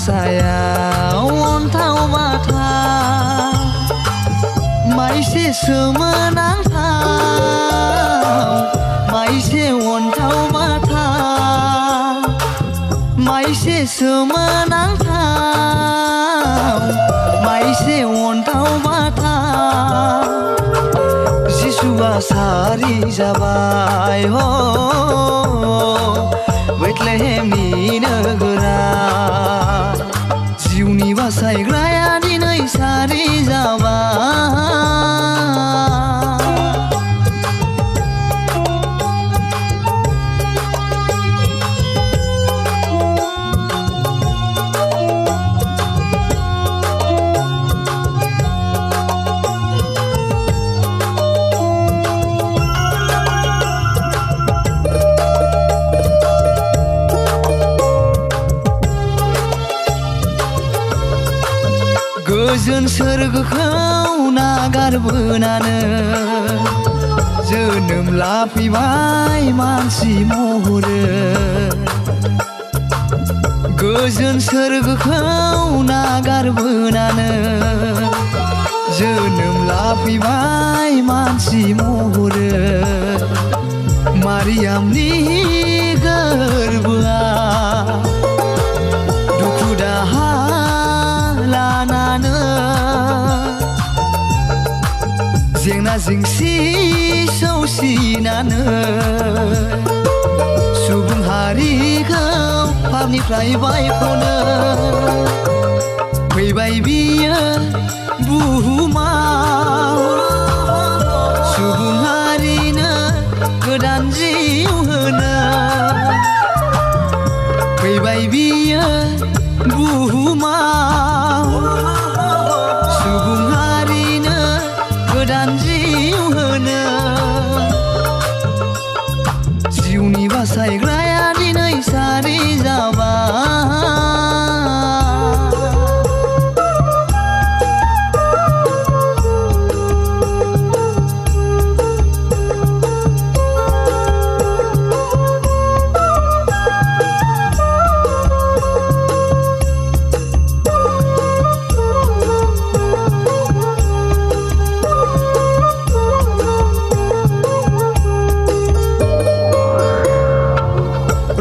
सायाव अन्थाव बाथा माइसे सोमोनांथाव माइसे अन्थाव बाथा माइसे सोमोनांथाव माइसे अन्थाव बाथा जिसुआ सारि जाबाय हो बेथलेहेमनि नोगोरा जिउनि बासायग्राया दिनै सारि जाबाय गोजोन सोरगोखौ नागारबोनानै जोनोम लाफैबाय मानसि महरै गोजोन सोरगोखौ नागारबोनानै जोनोम लाफैबाय मानसि महरै मारियामनि गोरबोआ दुखु दाहा लानानै जेंना जेंसि सौसिनानै सुबुं हारिखौ पापनिफ्राय बायख'नो फैबाय बियो बुहुमाव सुबुं हारिनो गोदान जिउ होनो फैबाय बियो बुहुमाव सुबुं हारिनो गोदान जिउ होनो जिउनि बासायग्राया दिनै सारि जाबाय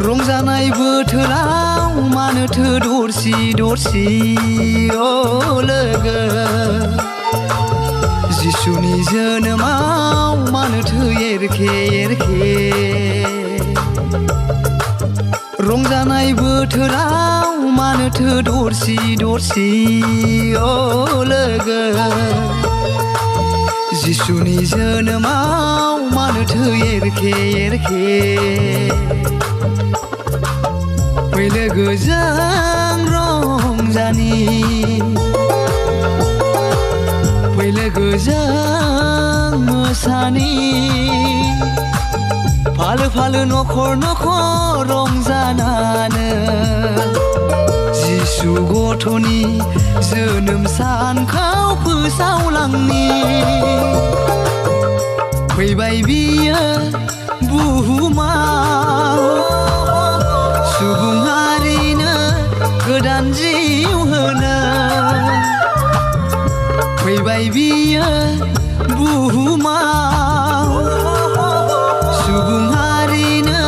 रंजानाय बोथोराव मानोथो दरसि दरसि अ लोगो जिसुनि जोनोमाव मानोथो एरखे एरखे रंजानाय बोथोराव मानोथो दरसि दरसि अ लोगो जिसुनि जोनोमाव मानोथो एरखे एरखे फै लोगोजों रंजानि फै लोगोजों मोसानि फालो फालो नखर नखर रंजानानै जिसु गथ'नि जोनोम सानखौ फोसावलांनि फैबाय बियो बुहुमाव सुबुं हारिनो गोदान जिउ होनो फैबाय बियो बुहुमाव सुबुं हारिनो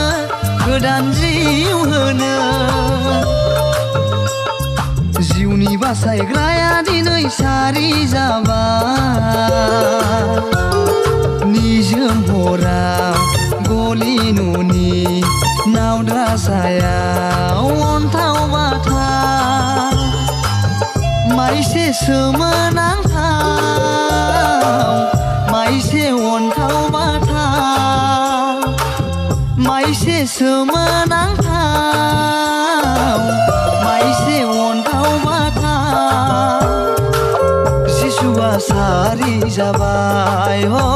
गोदान जिउ होनो जिउनि बासायग्राया दिनै सारि जाबाय निजोम हराव गलि न'नि नावद्रा सायाव अन्थाव बाथा माइसे सोमोनांथाव माइसे अन्थाव बाथा माइसे सोमोनांथाव माइसे अन्थाव बाथा जिसुआ सारि जाबाय हो